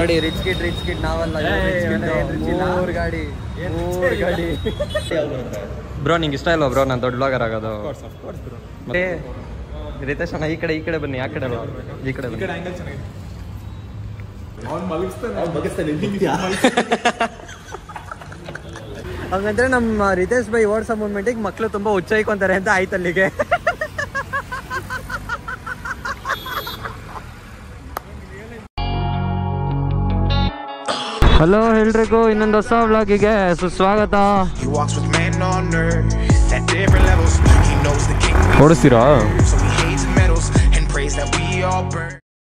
ನೋಡಿ rich kid ನಾವಲ್ಲ ಮೂರು ಗಾಡಿ ಬ್ರೋ ನಿಂಗೆ ಇಷ್ಟ ಇಲ್ವಾ ಬ್ರೋ ನಾನು ದೊಡ್ಡ ಬ್ಲಾಗರ್ ಆಗೋದು ಮತ್ತೆ ರಿತೇಶ್ ಅಣ್ಣ ಈ ಕಡೆ ಬನ್ನಿ ಆ ಕಡೆ ಅಲ್ಲ ಈ ಕಡೆ ಬನ್ನಿ ಹಂಗಂದ್ರೆ ನಮ್ಮ ರಿತೇಶ್ ಬೈ ಓಡ್ಸೋ ಮೂಮೆಂಟಿಗೆ ಮಕ್ಳು ತುಂಬಾ ಹುಚ್ಚಾಯ್ಕೊಂತಾರೆ ಅಂತ ಆಯ್ತು ಅಲ್ಲಿಗೆ. ಹಲೋ ಎಲ್ರಿಗೂ ಇನ್ನೊಂದು ಹೊಸ ವ್ಲಾಗಿಗೆ ಸುಸ್ವಾಗತ. ಓಡಿಸ್ತೀರಾ?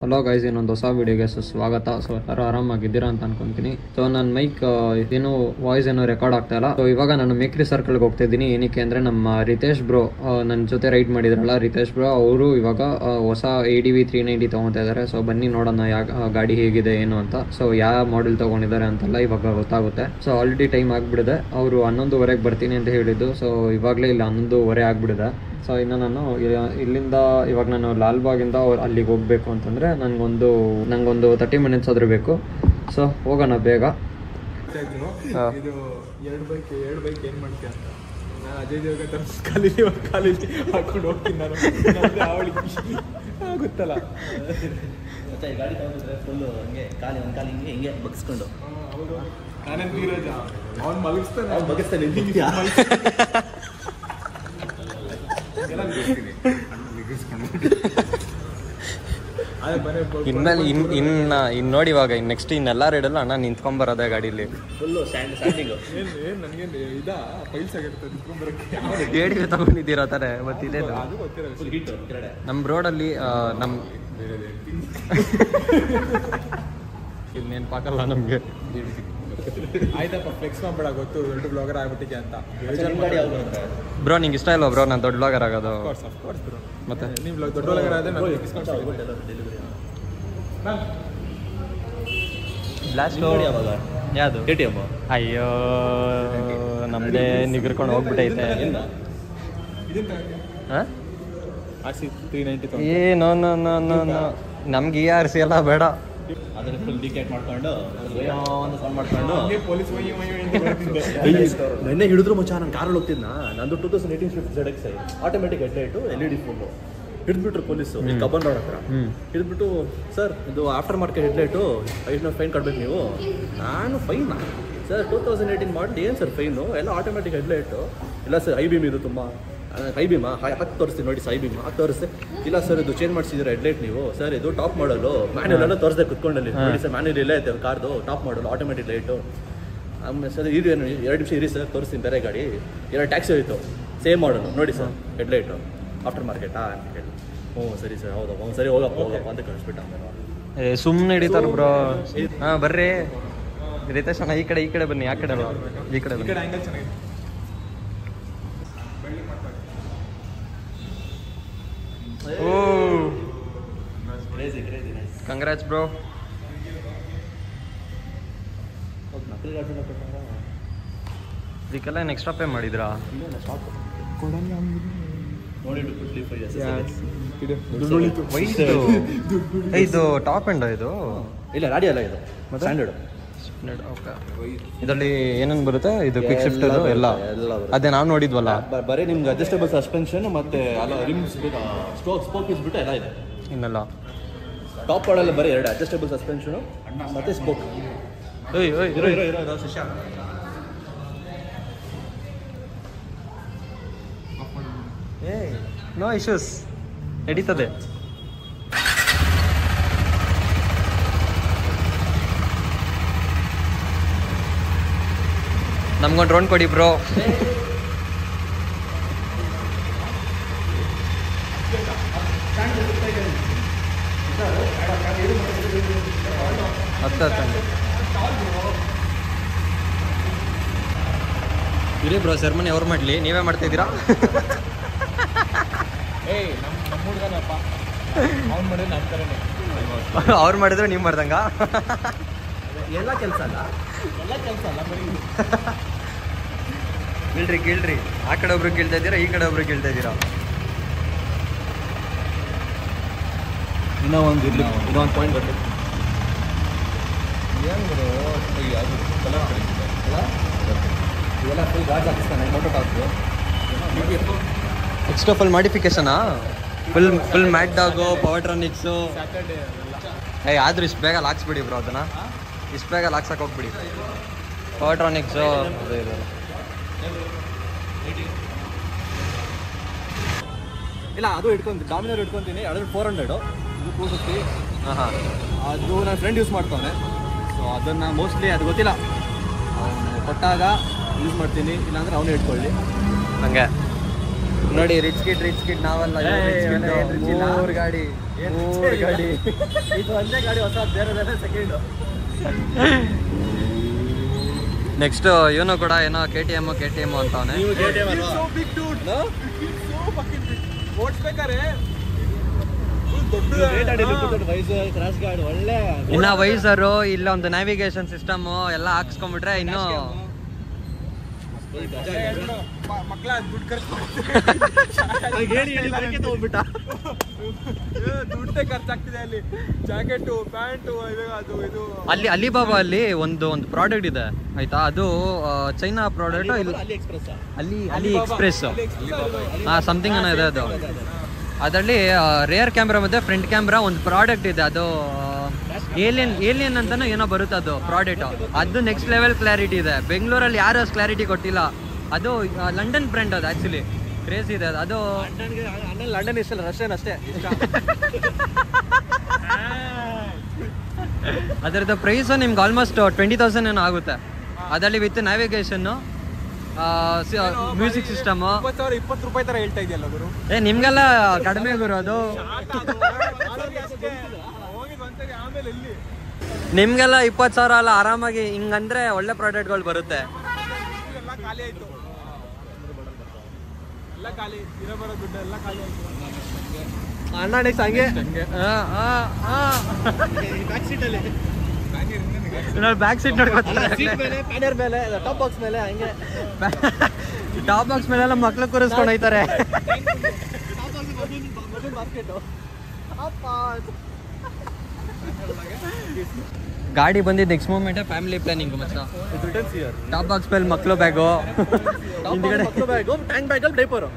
ಹಲೋ ಗೈಸ್, ಇನ್ನೊಂದು ಹೊಸ ವಿಡಿಯೋಗೆ ಸುಸ್ವಾಗತ. ಸೊ ಎಲ್ಲರೂ ಆರಾಮಾಗಿದ್ದೀರಾ ಅಂತ ಅನ್ಕೊಂತೀನಿ. ಸೊ ನನ್ನ ಮೈಕ್ ಏನು ವಾಯ್ಸ್ ಏನೋ ರೆಕಾರ್ಡ್ ಆಗ್ತಾ ಇಲ್ಲ. ಸೊ ಇವಾಗ ನಾನು ಮೇಕ್ರಿ ಸರ್ಕಲ್ಗೆ ಹೋಗ್ತಾ ಇದ್ದೀನಿ. ಏನಕ್ಕೆ ಅಂದ್ರೆ ನಮ್ಮ ರಿತೇಶ್ ಬ್ರೋ ನನ್ನ ಜೊತೆ ರೈಡ್ ಮಾಡಿದ್ರಲ್ಲ ರಿತೇಶ್ ಬ್ರೋ, ಅವರು ಇವಾಗ ಹೊಸ ADV 390 ತಗೊತಾ ಇದ್ದಾರೆ. ಸೊ ಬನ್ನಿ ನೋಡೋಣ ಗಾಡಿ ಹೇಗಿದೆ ಏನು ಅಂತ. ಸೊ ಯಾವ ಮಾಡೆಲ್ ತಗೊಂಡಿದ್ದಾರೆ ಅಂತೆಲ್ಲ ಇವಾಗ ಗೊತ್ತಾಗುತ್ತೆ. ಸೊ ಆಲ್ರೆಡಿ ಟೈಮ್ ಆಗ್ಬಿಡಿದೆ. ಅವರು 11:15 ಬರ್ತೀನಿ ಅಂತ ಹೇಳಿದ್ದು. ಸೊ ಇವಾಗಲೇ ಇಲ್ಲಿ 11:15 ಆಗ್ಬಿಡಿದೆ. ಸೊ ಇನ್ನು ನಾನು ಇಲ್ಲಿಂದ ಇವಾಗ ನಾನು ಲಾಲ್ಬಾಗಿಂದ ಅಲ್ಲಿಗೆ ಹೋಗ್ಬೇಕು ಅಂತಂದರೆ ನಂಗೊಂದು 30 ಮಿನಿಟ್ಸ್ ಆದರೂ ಬೇಕು. ಸೊ ಹೋಗೋಣ ಬೇಗ. ಇದು ಎರಡು ಬೈಕ್ ಏನು ಮಾಡ್ತೀಯ ಅಂತ ನಾನು ಅಜಯ್ ದೇವಗನ್ ಕಾಲೇಜ್ ಹಾಕೊಂಡು ಹೋಗ್ತೀನಿ ನಾನು. ಗೊತ್ತಲ್ಲ ಗಾಡಿ ತಗೊಂಡ್ರೆ ಫುಲ್ಲು ಹಂಗೆ ಒಂದು ಕಾಲು ಹಿಂಗೆ ಬಗ್ಸ್ಕೊಂಡು. ಹೌದು, ನಾನೇನು ಧೀರಜ ಅವ್ನು ಬಗ್ಸ್ತಾನೆ ಇನ್ಮೇಲೆ ಇನ್ನು ನೋಡಿ ಇವಾಗ ನೆಕ್ಸ್ಟ್ ಇನ್ನೆಲ್ಲ ರೈಡಲ್ಲ ಅಣ್ಣ ನಿಂತ್ಕೊಂಬರೋದೇ ಗಾಡೀಲಿ ಫುಲ್ಲು ಸ್ಯಾಂಡಿಂಗು. ಏನು ನನಗೇನು ಇದಾ ಪೈಲ್ಸ್ ಆಗಿರ್ತದೆ ನಿಂತ್ಕೊಂಡ್ಬರೋಕ್ಕೆ. ಏಡಿಗೆ ತಗೊಂಡಿದ್ದೀರಾ ತಾನೆ ಮತ್ತೆ ಇದೇ ಅದು ಗೊತ್ತಿಲ್ಲ. ನಮ್ಮ ರೋಡಲ್ಲಿ ನಮ್ಮ ಇನ್ನೇನು ಪಾಕಲ್ಲ ನಮಗೆ. ಆಯ್ತಪ್ಪ, ಫ್ಲೆಕ್ಸ್ ಮಾಡ್ಬೇಡ, ಗೊತ್ತು ದೊಡ್ಡ ಬ್ಲಾಗರ್ ಆಗ್ಬಿಟ್ಟಿಗೆ ಅಂತ. ಬ್ರೋ ನಿಂಗೆ ಇಷ್ಟ ಇಲ್ವಾ ಬ್ರೋ ನಾನು ದೊಡ್ಡ ಬ್ಲಾಗರ್ ಆಗೋದು? ಮತ್ತೆ ನೀವು ದೊಡ್ಡ ಬ್ಲಾಗರ್ ಆದರೆ ಯಾವುದು KTM? ಅಯ್ಯೋ ನಮ್ದೇ ನಿಗರ್ಕೊಂಡು ಹೋಗ್ಬಿಟ್ಟೈತೆ. ಏನೋ ನಮ್ಗೆ ERC ಎಲ್ಲ ಬೇಡ. ಅದನ್ನ ಫುಲ್ ಡಿಕೇಟ್ ಮಾಡ್ಕೊಂಡು ಒಂದು ಸೌಂಡ್ ಮಾಡ್ಕೊಂಡು ಪೊಲೀಸ್ ನೆನ್ನೆ ಹಿಡಿದ್ರು ಮಚ್ಚ. ನಾನು ಕಾರಲ್ಲಿ ಹೋಗ್ತಿದ್ನ, ನಂದು 2018 Swift ZX automatic headlight LED full ಹಿಡಿದ್ಬಿಟ್ರು ಪೊಲೀಸು ಕಬ್ಬನ್ ರೋಡ್ ಹತ್ರ. ಹಿಡಿದ್ಬಿಟ್ಟು ಸರ್ ಇದು ಆಫ್ಟರ್ ಮಾರ್ಕೆಟ್ ಹೆಡ್ಲೈಟು ಫೈನ್ ಕಟ್ಬೇಕು ನೀವು. ನಾನು ಫೈನ್ ಸರ್ 2018 ಮಾಡಲಿ ಏನು ಸರ್ ಫೈನು, ಎಲ್ಲ ಆಟೋಮೆಟಿಕ್ ಹೆಡ್ಲೈಟು. ಇಲ್ಲ ಸರ್ ಐಬೀಮ್ ಇದು ತುಂಬ ಐಬೀಮಾ ಹಾಕಿ ತೋರಿಸ್ತೀನಿ ನೋಡಿ ಸರ್, ಐಬೀಮ್ ಹಾಕಿ ತೋರಿಸ್ತೆ. ಇಲ್ಲ ಸರ್ ಇದು ಚೇಂಜ್ ಮಾಡಿಸಿದ್ರೆ ಹೆಡ್ಲೈಟ್ ನೀವು. ಸರ್ ಇದು ಟಾಪ್ ಮಾಡಲು ಮ್ಯಾನ್ಯಲ್ ಎಲ್ಲ ತೋರಿಸ್ದೆ ಕುತ್ಕೊಂಡಲ್ಲಿ ನೋಡಿ ಸರ್, ಮ್ಯಾನ್ಯಲ್ ಇಲ್ಲೇ ಐತೆ ಕಾರ್ದು ಟಾಪ್ ಮಾಡಲು ಆಟೋಮೆಟಿಕ್ ಲೈಟು. ಆಮೇಲೆ ಸರ್ ಇದು 2 ನಿಮಿಷ ಇರಿ ಸರ್ ತೋರಿಸ್ತೀನಿ ಬೇರೆ ಗಾಡಿ. 2 ಟ್ಯಾಕ್ಸಿ ಹೋಯಿತು ಸೇಮ್ ಮಾಡಲು ನೋಡಿ ಸರ್ ಹೆಡ್ಲೈಟು ಆಫ್ಟರ್ ಮಾರ್ಕೆಟಾ ಅಂತ ಹೇಳಿ. ಹ್ಞೂ ಸರಿ ಸರ್ ಹೌದಪ್ಪ ಸರಿ ಹೋಗಪ್ಪ ಅಂತ ಕಳಿಸ್ಬಿಟ್ಟ. ಆಮೇಲೆ ಸುಮ್ಮನೆ ಹಿಡಿತಾರೆ ಬ್ರೋ. ಹಾಂ ಬರ್ರಿ ರಿತೇಶ್ ಅಣ್ಣ ಈ ಕಡೆ ಬನ್ನಿ, ಆ ಕಡೆ ಅಲ್ಲ ಈ ಕಡೆ ಬನ್ನಿ. ಆ್ಯಂಗಲ್ ಚೆನ್ನಾಗಿದೆ. ಓ ಕಂಗ್ರಾಟ್ಸ್ ಬ್ರೋ. ಇದಕ್ಕೆಲ್ಲ ಏನು ಎಕ್ಸ್ಟ್ರಾ ಪೇ ಮಾಡಿದ್ರಾ? ಇದು ಟಾಪ್ ಎಂಡ್ ಇದು? ಇಲ್ಲ ಗಾಡಿ ಅಲ್ಲ ಇದು ಸ್ಟ್ಯಾಂಡರ್ಡ್. ಓಕೆ, ಇದರಲ್ಲಿ ಏನೇನು ಬರುತ್ತೆ? ಇದು ಕ್ವಿಕ್ ಶಿಫ್ಟ್ ಎಲ್ಲ ಅದೇ ನಾವು ನೋಡಿದ್ವಲ್ಲ. ಬರೀ ನಿಮ್ಗೆ ಅಡ್ಜಸ್ಟಬಲ್ ಸಸ್ಪೆನ್ಷನ್ ಮತ್ತೆ ರಿಮ್ಸ್ ಸ್ಪೋಕ್ ಇಸ್ಬಿಟ್ಟು ಎಲ್ಲ ಇದೆ. ಇನ್ನೆಲ್ಲ ಟಾಪ್ ಮಾಡಲ್ಲ ಬರೀ 2 ಅಡ್ಜಸ್ಟಬಲ್ ಸಸ್ಪೆನ್ಷನು ಮತ್ತೆ ಸ್ಪೋಕ್. ನೋ ಇಶ್ಯೂಸ್, ನಡೀತದೆ. ನಮ್ಗೊಂದು ಡ್ರೋನ್ ಕೊಡಿ ಬ್ರೋ. ಇರಿ ಬ್ರೋ, ಸೆರ್ಮನಿ ಅವ್ರು ಮಾಡಲಿ, ನೀವೇ ಮಾಡ್ತಾ ಇದ್ದೀರಾ? ಅವ್ರು ಮಾಡಿದ್ರೆ ನೀವು ಮಾಡ್ದಂಗ? ಎಲ್ಲ ಕೆಲಸ ಅಲ್ಲ ಕೇಳ್ರಿ ಆ ಕಡೆ ಒಬ್ರು ಕೇಳ್ತಾ ಇದ್ದೀರಾ, ಈ ಕಡೆ ಒಬ್ರು ಕೇಳ್ತಾ ಇದ್ದೀರಾ? ಇನ್ನೊಂದು ಪಾಯಿಂಟ್ ಬರ್ತದೆ. ಇವೆಲ್ಲ ಫುಲ್ ಗಾಜ್ ಹಾಕಿಸ್ತಾನೆ ಮೋಟೋ ಟಾಪ್ ಎಕ್ಸ್ಟ್ರಾ ಫುಲ್ ಮಾಡಿಫಿಕೇಶನಾ ಫುಲ್ ಮ್ಯಾಟ್ ಡಾಗು ಪವರ್ಟ್ರಾನಿಕ್ಸು ಆದ್ರೂ ಇಷ್ಟು ಬೇಗ ಹಾಕ್ಸ್ಬಿಡಿ ಬ್ರೋ ಅದನ್ನ ಇಷ್ಟು ಬೇಗ ಹಾಕ್ಸಕ್ಕೆ ಹೋಗ್ಬಿಡಿ ಪವರ್ಟ್ರಾನಿಕ್ಸು ಅದೇ ಇದೆ ಇಲ್ಲ ಅದು ಇಟ್ಕೊಂತೀನಿ ಡಾಮಿನರ್ ಇಟ್ಕೊತೀನಿ ಅದು 400 ಇದು 250 ಹಾಂ ಅದು ನನ್ನ ಫ್ರೆಂಡ್ ಯೂಸ್ ಮಾಡ್ತಾನೆ ಸೊ ಅದನ್ನು ಮೋಸ್ಟ್ಲಿ ಅದು ಗೊತ್ತಿಲ್ಲ ಅವನು ಕೊಟ್ಟಾಗ ಯೂಸ್ ಮಾಡ್ತೀನಿ ಇಲ್ಲಾಂದ್ರೆ ಅವನೇ ಇಟ್ಕೊಳ್ಳಿ ಹಂಗೆ ನೋಡಿ ರಿಚ್ ಕಿಡ್ ನಾವಲ್ಲ ಮೂರು ಗಾಡಿ ಇದು ಒಂದೇ ಗಾಡಿ ಹೊಸ ಬೇರೆ ಸೆಕೆಂಡು ನೆಕ್ಸ್ಟ್ ಇವನು ಕೂಡ ಏನೋ ಕೆ ಟಿ ಎಮ್ ಅಂತವನೆ ಓಡಿಸ್ಬೇಕಾರೆ ಇನ್ನ ವೈಸರು ಇಲ್ಲ ಒಂದು ನ್ಯಾವಿಗೇಷನ್ ಸಿಸ್ಟಮ್ ಎಲ್ಲ ಹಾಕ್ಸ್ಕೊಂಡ್ಬಿಟ್ರೆ ಇನ್ನು ಮಕ್ಕಳ ದುಡ್ಡು ದುಡ್ಡೇ ಖರ್ಚಾಗ್ತಿದೆ ಅಲ್ಲಿ ಜಾಕೆಟು ಪ್ಯಾಂಟು ಅದು ಇದು ಅಲ್ಲಿ ಅಲಿಬಾಬಾ ಅಲ್ಲಿ ಒಂದು ಪ್ರಾಡಕ್ಟ್ ಇದೆ ಆಯ್ತಾ ಅದು ಚೈನಾ ಪ್ರಾಡಕ್ಟ್ ಅಲ್ಲಿ ಎಕ್ಸ್ಪ್ರೆಸ್ ಸಮಥಿಂಗ್ ಏನೋ ಇದೆ ಅದು ಅದರಲ್ಲಿ ರೇರ್ ಕ್ಯಾಮ್ರಾ ಮತ್ತೆ ಫ್ರಂಟ್ ಕ್ಯಾಮ್ರಾ ಒಂದು ಪ್ರಾಡಕ್ಟ್ ಇದೆ ಅದು ಏಲಿಯನ್ ಅಂತಾನು ಏನೋ ಬರುತ್ತೆ ಅದು ಪ್ರಾಡಕ್ಟ್ ಅದು ನೆಕ್ಸ್ಟ್ ಲೆವೆಲ್ ಕ್ಲಾರಿಟಿ ಇದೆ ಬೆಂಗಳೂರಲ್ಲಿ ಯಾರು ಅಷ್ಟು ಕ್ಲಾರಿಟಿ ಕೊಟ್ಟಿಲ್ಲ ಅದು ಲಂಡನ್ ಬ್ರ್ಯಾಂಡ್ ಅದು ಆಕ್ಚುಲಿ ಕ್ರೇಜ್ ಇದೆ ಅದು ಲಂಡನ್ ಇಷ್ಟಲ್ಲ ರಷ್ಯನ್ ಅಷ್ಟೇ ಅದರದ್ದು ಪ್ರೈಸ್ ನಿಮ್ಗೆ ಆಲ್ಮೋಸ್ಟ್ 20,000 ಏನೋ ಆಗುತ್ತೆ ಅದರಲ್ಲಿ ವಿತ್ ನ್ಯಾವಿಗೇಷನ್ನು ಮ್ಯೂಸಿಕ್ ಸಿಸ್ಟಮು 20 ರೂಪಾಯಿ ತರ ಹೇಳ್ತಾ ಇದೆಯಲ್ಲ ಗುರು ನಿಮ್ಗೆಲ್ಲ ಕಡಿಮೆ ಗುರು ಅದು ಆಮೇಲೆ ಎಲ್ಲಿ ನಿಮ್ಗೆಲ್ಲ 20,000 ಅಲ್ಲ ಆರಾಮಾಗಿ ಹಿಂಗಂದ್ರೆ ಒಳ್ಳೆ ಪ್ರಾಡಕ್ಟ್ಗಳು ಬರುತ್ತೆ ಎಲ್ಲ ಖಾಲಿ ಆಯ್ತು ಎಲ್ಲ ಖಾಲಿ ಇರೋ ಬರೋ ದುಡ್ಡು ಎಲ್ಲ ಖಾಲಿ ಆಯ್ತು ಅಣ್ಣ ನೆಕ್ಸ್ಟ್ ಹಂಗೆ ಬ್ಯಾಕ್ ಸೀಟ್ ನೋಡ್ಕೊತಾರೆ ಪ್ಯಾನರ್ ಮೇಲೆ ಟಾಪ್ ಬಾಕ್ಸ್ ಮೇಲೆ ಹಂಗೆ ಟಾಪ್ ಬಾಕ್ಸ್ ಮೇಲೆಲ್ಲ ಮಕ್ಳು ಕೂರಿಸ್ಕೊಂಡು ಹೋಯ್ತಾರೆ ಗಾಡಿ ಬಂದಿದ್ದು ನೆಕ್ಸ್ಟ್ ಮೂಮೆಂಟ್ ಫ್ಯಾಮಿಲಿ ಪ್ಲಾನಿಂಗ್ ಮಚ್ಚ ಟಾಪ್ ಬಾಕ್ಸ್ ಮೇಲೆ ಮಕ್ಳು ಬ್ಯಾಗು ಟ್ಯಾಂಕ್ ಬ್ಯಾಗಲ್ಲಿ ಡೈಪರು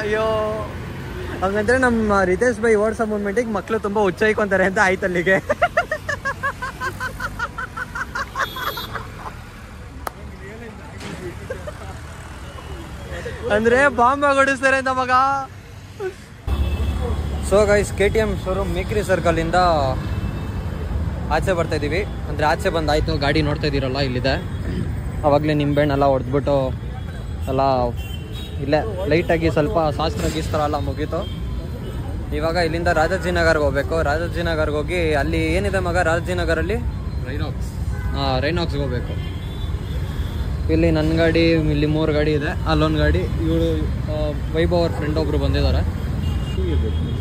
ಅಯ್ಯೋ ಹಂಗಂದ್ರೆ ನಮ್ಮ ರಿತೇಶ್ ಬೈ ಓಡ್ಸೋ ಮೂಮೆಂಟಿಗೆ ಮಕ್ಳು ತುಂಬಾ ಹುಚ್ಚಾಯ್ಕೊಂತಾರೆ ಅಂತ ಆಯ್ತು ಅಲ್ಲಿಗೆ ಅಂದ್ರೆ ಬಾಂಬ್ ಹೊಡಿಸ್ತಾರೆ ಅಂತ ಮಗ. So guys KTM showroom Mekhri circle ಇಂದ ಆಚೆ ಬರ್ತಾ ಇದೀವಿ. ಅಂದ್ರೆ ಆಚೆ ಬಂದಾಯ್ತು, ಗಾಡಿ ನೋಡ್ತಾ ಇದೀರಲ್ಲ ಇಲ್ಲಿದೆ. ಅವಾಗಲೇ ನಿಂಬೆಹಣ್ಣೆಲ್ಲ ಹೊಡೆದ್ಬಿಟ್ಟು ಎಲ್ಲ ಇಲ್ಲೇ ಲೈಟಾಗಿ ಸ್ವಲ್ಪ ಶಾಸ್ತ್ರ ಗೀಸ್ತರ ಎಲ್ಲ ಮುಗೀತು. ಇವಾಗ ಇಲ್ಲಿಂದ ರಾಜಾಜಿನಗರ್ಗೆ ಹೋಗ್ಬೇಕು. ರಾಜಾಜಿನಗರ್ಗೆ ಹೋಗಿ ಅಲ್ಲಿ ಏನಿದೆ ಮಗ ರಾಜಾಜಿನಗರಲ್ಲಿ ರೈನಾಕ್ಸ್ಗೆ ಹೋಗ್ಬೇಕು. ಇಲ್ಲಿ ನನ್ನ ಗಾಡಿ, ಇಲ್ಲಿ 3 ಗಾಡಿ ಇದೆ, ಅಲ್ಲೊಂದು ಗಾಡಿ. ಇವಳು ವೈಭವ್ ಅವ್ರ ಫ್ರೆಂಡ್ ಒಬ್ರು ಬಂದಿದ್ದಾರೆ.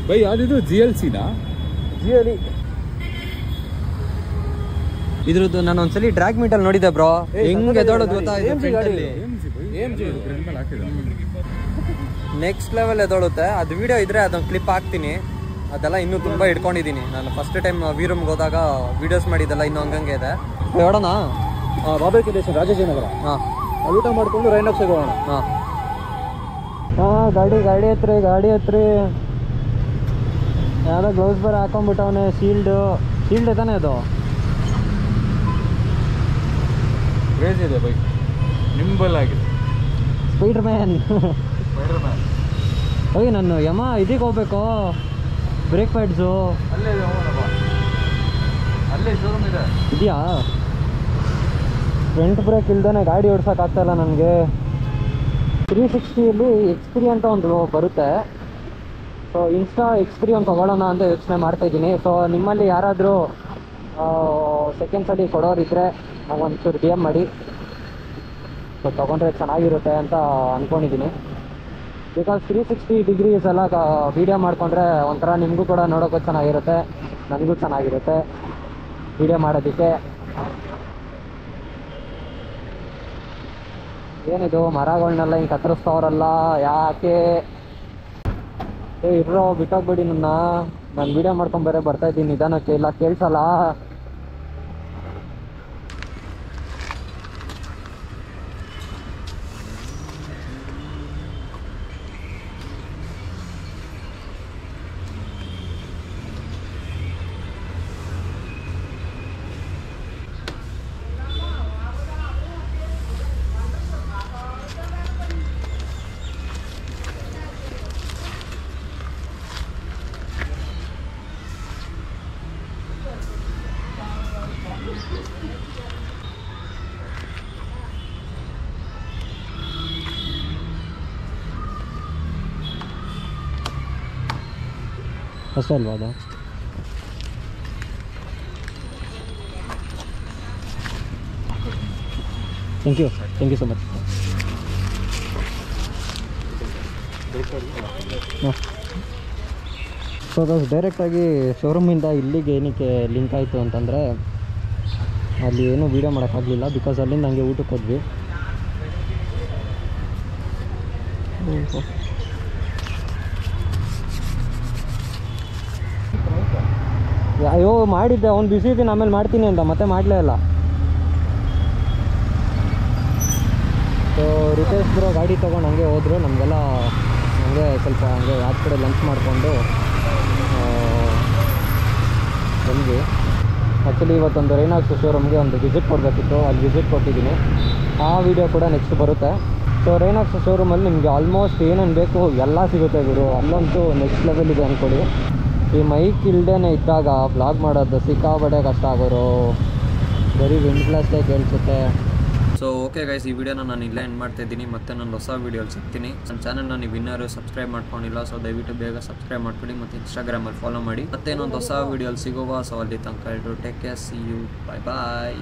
ಬೈ ಯಾವ್ದಿದು GLC-ನಾ? GLE ಇದ್ರದ್ದು ನಾನು ಒಂದ್ಸಲಿ ಡ್ರ್ಯಾಗ್ ಮೀಟಲ್ಲಿ ನೋಡಿದ್ದೆ ಬ್ರೋ. ಹೆಂಗ್ ಎದೋಳೋದು ಗೊತ್ತಾ? ನೆಕ್ಸ್ಟ್ ಲೆವೆಲ್ ಎದೋಳುತ್ತೆ. ಅದು ವಿಡಿಯೋ ಇದ್ರೆ ಅದೊಂದು ಕ್ಲಿಪ್ ಹಾಕ್ತೀನಿ. ಅದೆಲ್ಲ ಇನ್ನೂ ತುಂಬ ಇಟ್ಕೊಂಡಿದ್ದೀನಿ. ನಾನು ಫಸ್ಟ್ ಟೈಮ್ ವೀರೂಮ್ಗೆ ಹೋದಾಗ ವಿಡಿಯೋಸ್ ಮಾಡಿದ್ದೆಲ್ಲ ಇನ್ನೂ ಹಂಗಂಗೆ ಇದೆ. ಹೇಳೋಣ ಬಾಬೆಕಿ ದೇಶ ರಾಜಾಜಿನಗರ. ಹಾಂ, ಊಟ ಮಾಡ್ಕೊಂಡು ರೈನಾಕ್ಸ್ಗೆ ಹೋಗೋಣ. ಹಾಂ ಹಾಂ, ಗಾಡಿ ಹತ್ರಿ ಯಾರೋ ಗ್ಲೌಸ್ ಬೇರೆ ಹಾಕೊಂಡ್ಬಿಟ್ಟವನೆ. ಶೀಲ್ಡ್ ತಾನೇ ಅದು. ಕ್ರೇಜ್ ಇದೆ ಬೈ, ನಿಂಬಲ್ ಆಗಿದೆ. Spider man. ಹೋಗಿ ನಾನು ಯಮ ಇದಕ್ಕೆ ಹೋಗ್ಬೇಕು. ಬ್ರೇಕ್ ಪ್ಯಾಡ್ಸು ಅಲ್ಲೇ ಹೋಗೋಣಪ್ಪ, ಅಲ್ಲೇ ಶೋರೂಮ್ ಇದೆ. ಇದೆಯಾ? ಫ್ರಂಟ್ ಬ್ರೇಕ್ ಇಲ್ದೇ ಗಾಡಿ ಓಡ್ಸೋಕ್ಕಾಗ್ತಾಯಿಲ್ಲ ನನಗೆ. 360ಯಲ್ಲಿ X3 ಅಂತ ಒಂದು ಬರುತ್ತೆ. ಸೊ X3 ಒಂದು ತೊಗೊಳ್ಳೋಣ ಅಂತ ಯೋಚನೆ ಮಾಡ್ತಾಯಿದ್ದೀನಿ. ಸೊ ನಿಮ್ಮಲ್ಲಿ ಯಾರಾದರೂ ಸೆಕೆಂಡ್ಸಲ್ಲಿ ಕೊಡೋರಿದ್ದರೆ ಒಂಚೂರು DM ಮಾಡಿ. ಸೊ ತೊಗೊಂಡ್ರೆ ಚೆನ್ನಾಗಿರುತ್ತೆ ಅಂತ ಅಂದ್ಕೊಂಡಿದ್ದೀನಿ. ಬಿಕಾಸ್ 360 ಡಿಗ್ರೀಸ್ ಎಲ್ಲ ವೀಡಿಯೋ ಮಾಡಿಕೊಂಡ್ರೆ ಒಂಥರ ನಿಮಗೂ ಕೂಡ ನೋಡೋಕ್ಕೂ ಚೆನ್ನಾಗಿರುತ್ತೆ, ನನಗೂ ಚೆನ್ನಾಗಿರುತ್ತೆ ವೀಡಿಯೋ ಮಾಡೋದಕ್ಕೆ. ಏನಿದು ಮರಗಳನ್ನೆಲ್ಲ ಹಿಂಗೆ ಕತ್ತರಿಸ್ತವ್ರಲ್ಲ, ಯಾಕೆ? ಇರೋ ಬಿಟ್ಟೋಗ್ಬೇಡಿ, ನಾನು ವೀಡಿಯೋ ಮಾಡ್ಕೊಂಡು ಬೇರೆ ಬರ್ತಾಯಿದ್ದೀನಿ ನಿಧಾನಕ್ಕೆ. ಇಲ್ಲ ಕೇಳಿಸಲ್ಲ. ಅಷ್ಟೇ ಅಲ್ವಾ ಅದು? Thank you so much. ಹಾಂ, ಸೊ ಅದು ಡೈರೆಕ್ಟಾಗಿ ಶೋರೂಮಿಂದ ಇಲ್ಲಿಗೆ ಏನಕ್ಕೆ ಲಿಂಕ್ ಆಯಿತು ಅಂತಂದರೆ ಅಲ್ಲಿ ಏನೂ ವೀಡಿಯೋ ಮಾಡೋಕ್ಕಾಗಲಿಲ್ಲ, ಬಿಕಾಸ್ ಅಲ್ಲಿಂದ ಹಂಗೆ ಊಟಕ್ಕೆ ಹೋದ್ವಿ. ಅಯ್ಯೋ ಮಾಡಿದ್ದೆ, ಅವ್ನು ಬಿಸಿ ಇದ್ದೀನಿ ಆಮೇಲೆ ಮಾಡ್ತೀನಿ ಅಂತ ಮತ್ತೆ ಮಾಡಲೇ ಇಲ್ಲ. ಸೊ ರಿತೇಶ್ ಬ್ರೋ ಗಾಡಿ ತೊಗೊಂಡು ಹಂಗೆ ಹೋದರು. ನಮಗೆಲ್ಲ ಹಂಗೆ ಸ್ವಲ್ಪ ಹಂಗೆ ಆ ಕಡೆ ಲಂಚ್ ಮಾಡಿಕೊಂಡು ಬಂದ್ವಿ. ಆ್ಯಕ್ಚುಲಿ ಇವತ್ತೊಂದು ರೈನಾಕ್ಸ್ ಶೋರೂಮ್ಗೆ ಒಂದು ವಿಸಿಟ್ ಕೊಡಬೇಕಿತ್ತು, ಅಲ್ಲಿ ವಿಸಿಟ್ ಕೊಟ್ಟಿದ್ದೀನಿ. ಆ ವಿಡಿಯೋ ಕೂಡ ನೆಕ್ಸ್ಟ್ ಬರುತ್ತೆ. ಸೊ ರೈನಾಕ್ಸ್ ಶೋರೂಮಲ್ಲಿ ನಿಮಗೆ ಆಲ್ಮೋಸ್ಟ್ ಏನೇನು ಬೇಕು ಎಲ್ಲ ಸಿಗುತ್ತೆ ಗುರು. ಅಲ್ಲಂತೂ ನೆಕ್ಸ್ಟ್ ಲೆವೆಲ್ ಇದೆ ಅಂದ್ಕೊಳ್ಳಿ. ಈ ಮೈಕ್ ಇಲ್ದೇ ಇದ್ದಾಗ ವ್ಲಾಗ್ ಮಾಡೋದು ಸಿಕ್ಕಾಪಟ್ಟೆ ಕಷ್ಟ ಆಗೋರು, ಬರೀ ವಿಂಡ್ ಬ್ಲಾಸ್ಟೇ ಕೇಳಿಸುತ್ತೆ. ಸೊ ಓಕೆ ಗೈಸ್, ಈ ವಿಡಿಯೋನ ನಾನು ಇಲ್ಲೇ ಎಂಡ್ ಮಾಡ್ತಾಯಿದ್ದೀನಿ. ಮತ್ತೆ ನಾನು ಹೊಸ ವಿಡಿಯೋಲಿ ಸಿಗ್ತೀನಿ. ನನ್ನ ಚಾನಲ್ನ ನೀವು ಇನ್ನೂ ಸಬ್ಸ್ಕ್ರೈಬ್ ಮಾಡ್ಕೊಂಡಿಲ್ಲ, ಸೊ ದಯವಿಟ್ಟು ಬೇಗ ಸಬ್ಸ್ಕ್ರೈಬ್ ಮಾಡ್ಕೊಳ್ಳಿ ಮತ್ತು ಇನ್ಸ್ಟಾಗ್ರಾಮಲ್ಲಿ ಫಾಲೋ ಮಾಡಿ. ಮತ್ತೆ ಇನ್ನೊಂದು ಹೊಸ ವಿಡಿಯೋಲಿ ಸಿಗುವ. ಸೊ ಅಲ್ಲಿ ತನಕ take care, see you, bye bye.